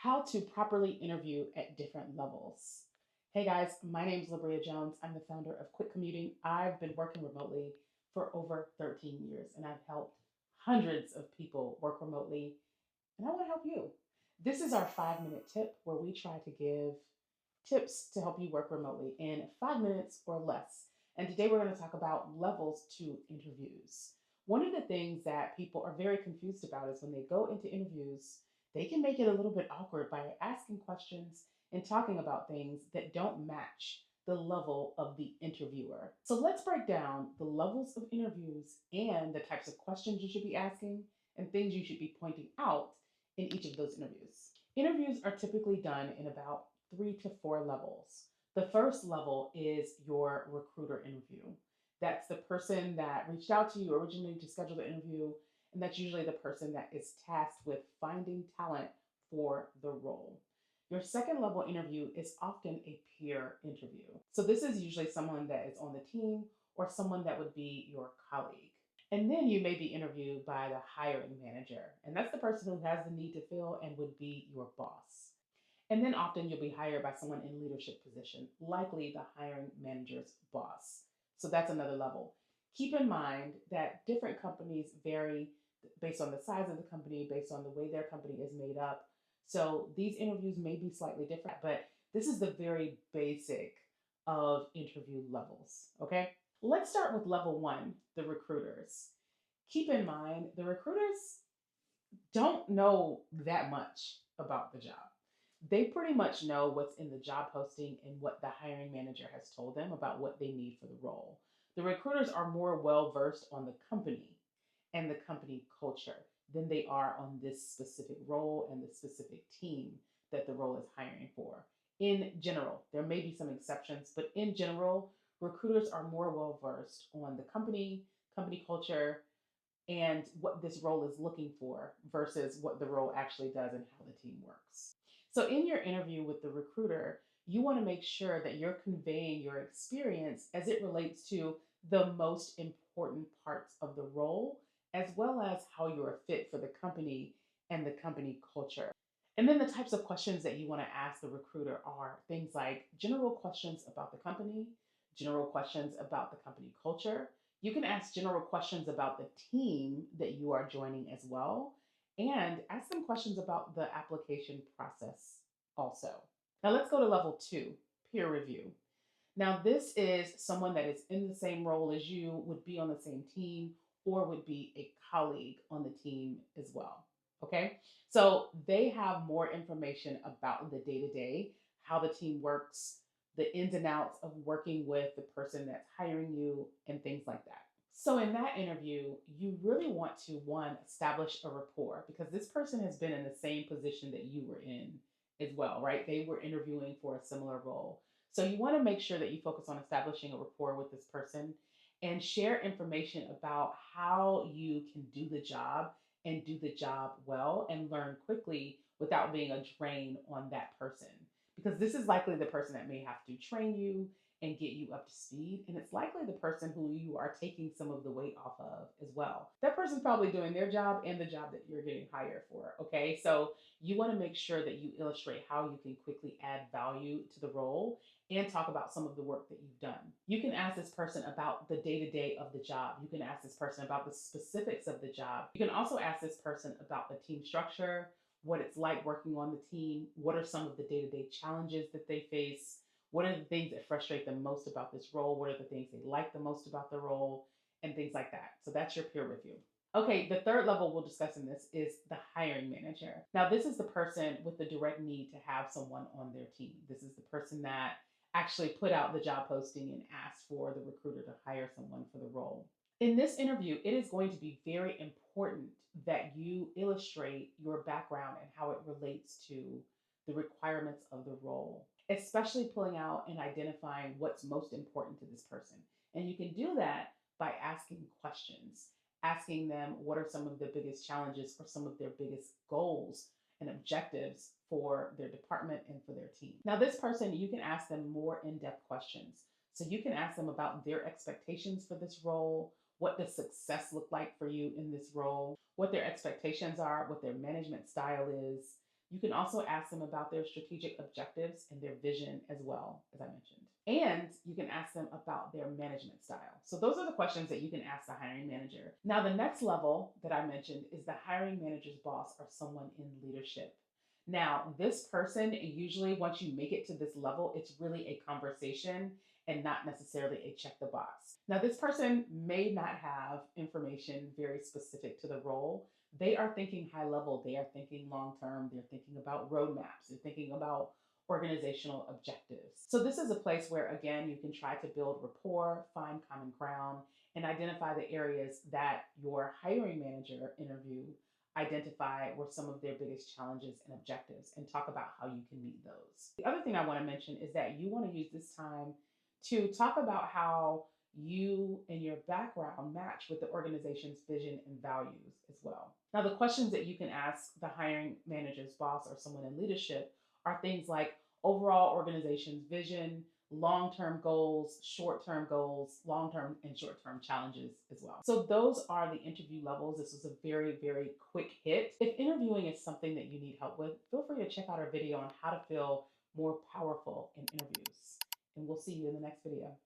How to properly interview at different levels. Hey guys, my name is Labria Jones. I'm the founder of Quick Commuting. I've been working remotely for over 13 years and I've helped hundreds of people work remotely, and I want to help you. This is our 5 minute tip where we try to give tips to help you work remotely in 5 minutes or less. And today we're going to talk about levels to interviews. One of the things that people are very confused about is when they go into interviews, they can make it a little bit awkward by asking questions and talking about things that don't match the level of the interviewer. So let's break down the levels of interviews and the types of questions you should be asking and things you should be pointing out in each of those interviews. Interviews are typically done in about 3 to 4 levels. The first level is your recruiter interview. That's the person that reached out to you originally to schedule the interview, and that's usually the person that is tasked with finding talent for the role. Your second level interview is often a peer interview. So, this is usually someone that is on the team or someone that would be your colleague. And then you may be interviewed by the hiring manager, and that's the person who has the need to fill and would be your boss. And then often you'll be hired by someone in leadership position, likely the hiring manager's boss. So that's another level. Keep in mind that different companies vary based on the size of the company, based on the way their company is made up. So these interviews may be slightly different, but this is the very basic of interview levels. Okay. Let's start with level one, the recruiters. Keep in mind, the recruiters don't know that much about the job. They pretty much know what's in the job posting and what the hiring manager has told them about what they need for the role. The recruiters are more well versed on the company and the company culture than they are on this specific role and the specific team that the role is hiring for. In general, there may be some exceptions, but in general, recruiters are more well versed on the company culture, and what this role is looking for versus what the role actually does and how the team works. So, in your interview with the recruiter, you want to make sure that you're conveying your experience as it relates to the most important parts of the role, as well as how you're a fit for the company and the company culture. And then the types of questions that you want to ask the recruiter are things like general questions about the company, general questions about the company culture. You can ask general questions about the team that you are joining as well, and ask them questions about the application process also. Now let's go to level two, peer review. Now, this is someone that is in the same role as you, would be on the same team, or would be a colleague on the team as well. Okay. So they have more information about the day to day, how the team works, the ins and outs of working with the person that's hiring you, and things like that. So, in that interview, you really want to, one, establish a rapport because this person has been in the same position that you were in as well, right? They were interviewing for a similar role. So you want to make sure that you focus on establishing a rapport with this person and share information about how you can do the job and do the job well and learn quickly without being a drain on that person. Because this is likely the person that may have to train you and get you up to speed. And it's likely the person who you are taking some of the weight off of as well. That person's probably doing their job and the job that you're getting hired for. Okay. So you want to make sure that you illustrate how you can quickly add value to the role and talk about some of the work that you've done. You can ask this person about the day to day of the job. You can ask this person about the specifics of the job. You can also ask this person about the team structure, what it's like working on the team, what are some of the day to day challenges that they face, what are the things that frustrate them most about this role, what are the things they like the most about the role, and things like that. So that's your peer review. Okay, the third level we'll discuss in this is the hiring manager. Now, this is the person with the direct need to have someone on their team. This is the person that actually put out the job posting and asked for the recruiter to hire someone for the role. In this interview, it is going to be very important that you illustrate your background and how it relates to the requirements of the role, especially pulling out and identifying what's most important to this person. And you can do that by asking questions, asking them what are some of their biggest challenges or some of their biggest goals and objectives for their department and for their team. Now, this person, you can ask them more in depth questions. So you can ask them about their expectations for this role. What does success look like for you in this role? What their expectations are, what their management style is. You can also ask them about their strategic objectives and their vision as well, as I mentioned. And you can ask them about their management style. So, those are the questions that you can ask the hiring manager. Now, the next level that I mentioned is the hiring manager's boss or someone in leadership. Now, this person, usually once you make it to this level, it's really a conversation and not necessarily a check the box. Now, this person may not have information very specific to the role. They are thinking high level, they are thinking long term, they're thinking about roadmaps, they're thinking about organizational objectives. So, this is a place where, again, you can try to build rapport, find common ground, and identify the areas that your hiring manager interview identify were some of their biggest challenges and objectives and talk about how you can meet those. The other thing I want to mention is that you want to use this time to talk about how you and your background match with the organization's vision and values as well. Now, the questions that you can ask the hiring manager's boss or someone in leadership are things like overall organization's vision, long term goals, short term goals, long term and short term challenges as well. So, those are the interview levels. This was a very, very quick hit. If interviewing is something that you need help with, feel free to check out our video on how to feel more powerful in interviews. And we'll see you in the next video.